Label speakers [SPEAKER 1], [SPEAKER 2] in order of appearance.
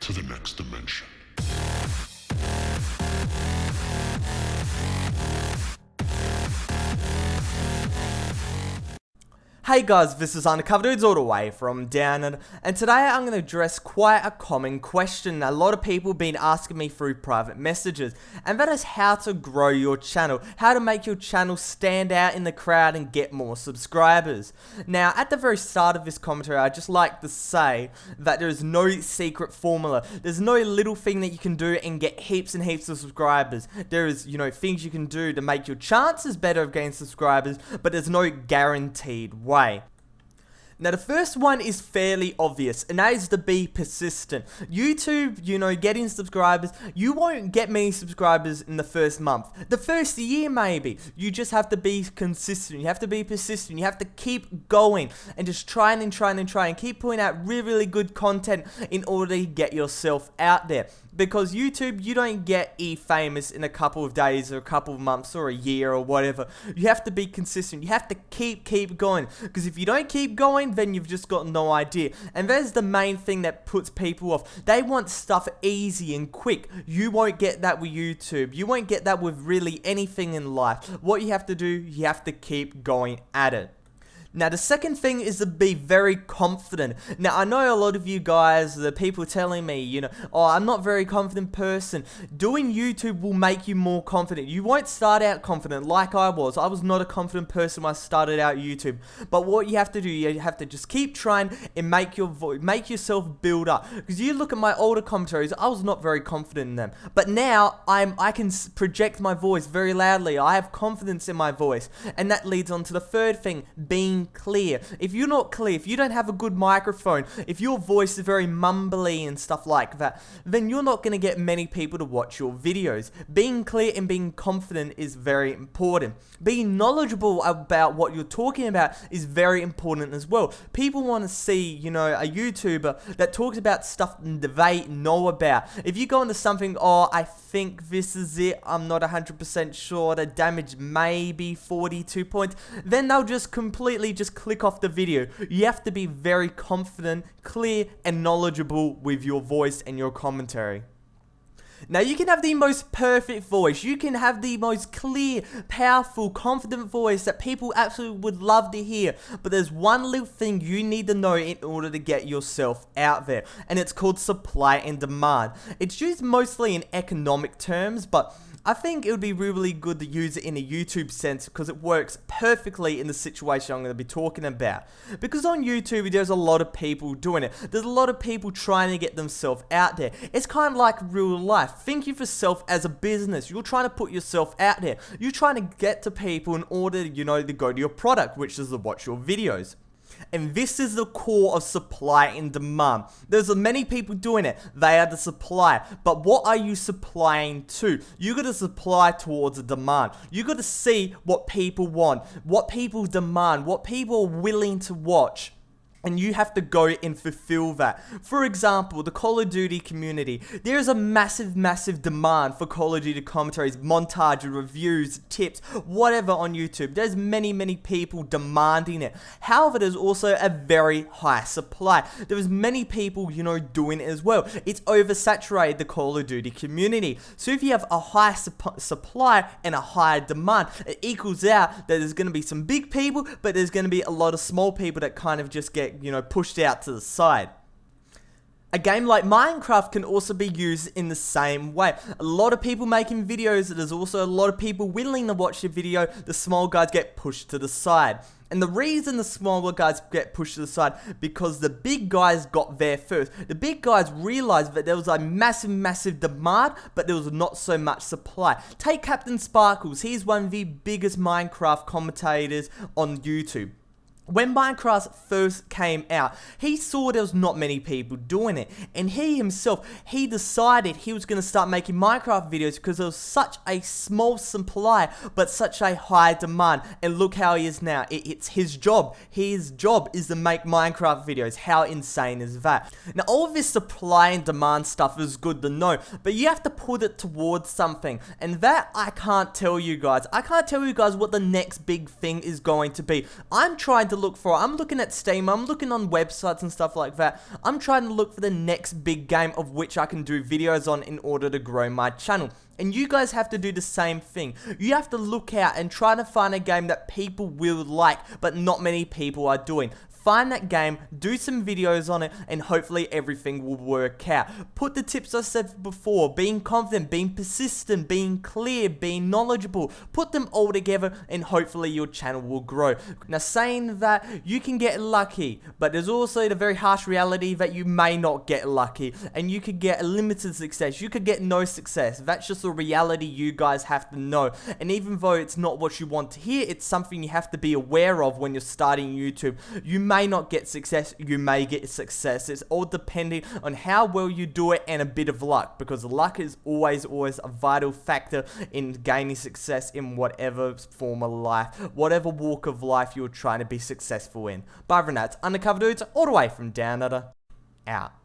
[SPEAKER 1] to the next dimension.
[SPEAKER 2] Hey guys, this is undercoverdudes all the way from down under, and today I'm going to address quite a common question a lot of people have been asking me through private messages, and that is how to grow your channel, how to make your channel stand out in the crowd and get more subscribers. Now, at the very start of this commentary, I'd just like to say that there is no secret formula. There's no little thing that you can do and get heaps and heaps of subscribers. There is, things you can do to make your chances better of getting subscribers, but there's no guaranteed way. Now, the first one is fairly obvious, and that is to be persistent. YouTube, getting subscribers, you won't get many subscribers in the first month. The first year, maybe. You just have to be consistent. You have to be persistent. You have to keep going and just try and keep putting out really good content in order to get yourself out there. Because YouTube, you don't get famous in a couple of days or a couple of months or a year or whatever. You have to be consistent. You have to keep going. Because if you don't keep going, then you've just got no idea. And that's the main thing that puts people off. They want stuff easy and quick. You won't get that with YouTube. You won't get that with really anything in life. What you have to do, you have to keep going at it. Now, the second thing is to be very confident. Now, I know a lot of you guys, the people telling me, oh, I'm not a very confident person. Doing YouTube will make you more confident. You won't start out confident like I was. I was not a confident person when I started out YouTube. But what you have to do, you have to just keep trying and make yourself build up. Because you look at my older commentaries, I was not very confident in them. But now, I can project my voice very loudly. I have confidence in my voice. And that leads on to the third thing, being clear. If you're not clear, if you don't have a good microphone, if your voice is very mumbly and stuff like that, then you're not going to get many people to watch your videos. Being clear and being confident is very important. Being knowledgeable about what you're talking about is very important as well. People want to see, a YouTuber that talks about stuff that they know about. If you go into something, oh, I think this is it, I'm not 100% sure, the damage may be 42 points, then they'll just completely just click off the video. You have to be very confident, clear, and knowledgeable with your voice and your commentary. Now, you can have the most perfect voice, you can have the most clear, powerful, confident voice that people absolutely would love to hear, but there's one little thing you need to know in order to get yourself out there, and it's called supply and demand. It's used mostly in economic terms, but I think it would be really good to use it in a YouTube sense because it works perfectly in the situation I'm going to be talking about. Because on YouTube, there's a lot of people doing it. There's a lot of people trying to get themselves out there. It's kind of like real life. Think of yourself as a business. You're trying to put yourself out there. You're trying to get to people in order, to go to your product, which is to watch your videos. And this is the core of supply and demand. There's many people doing it. They are the supplier. But what are you supplying to? You got to supply towards the demand. You got to see what people want, what people demand, what people are willing to watch. And you have to go and fulfill that. For example, the Call of Duty community. There is a massive demand for Call of Duty commentaries, montage, reviews, tips, whatever on YouTube. There's many people demanding it. However, there's also a very high supply. There's many people, doing it as well. It's oversaturated, the Call of Duty community. So if you have a high supply and a high demand, it equals out that there's going to be some big people, but there's going to be a lot of small people that kind of just get pushed out to the side. A game like Minecraft can also be used in the same way. A lot of people making videos, there's also a lot of people willing to watch your video, the small guys get pushed to the side. And the reason the smaller guys get pushed to the side, because the big guys got there first. The big guys realized that there was a massive demand, but there was not so much supply. Take Captain Sparkles, he's one of the biggest Minecraft commentators on YouTube. When Minecraft first came out, he saw there was not many people doing it, and he himself, he decided he was going to start making Minecraft videos because there was such a small supply, but such a high demand, and look how he is now. It's his job. His job is to make Minecraft videos. How insane is that? Now, all of this supply and demand stuff is good to know, but you have to put it towards something, and that I can't tell you guys. I can't tell you guys what the next big thing is going to be. I'm trying to look for. I'm looking at Steam, I'm looking on websites and stuff like that. I'm trying to look for the next big game of which I can do videos on in order to grow my channel. And you guys have to do the same thing. You have to look out and try to find a game that people will like, but not many people are doing. Find that game, do some videos on it, and hopefully everything will work out. Put the tips I said before, being confident, being persistent, being clear, being knowledgeable. Put them all together and hopefully your channel will grow. Now, saying that, you can get lucky, but there's also the very harsh reality that you may not get lucky, and you could get a limited success. You could get no success. That's just a reality you guys have to know. And even though it's not what you want to hear, it's something you have to be aware of when you're starting YouTube. You may not get success, you may get success. It's all depending on how well you do it and a bit of luck, because luck is always a vital factor in gaining success in whatever form of life, whatever walk of life you're trying to be successful in. Bye for now, it's Undercover Dudes, all the way from down under, out.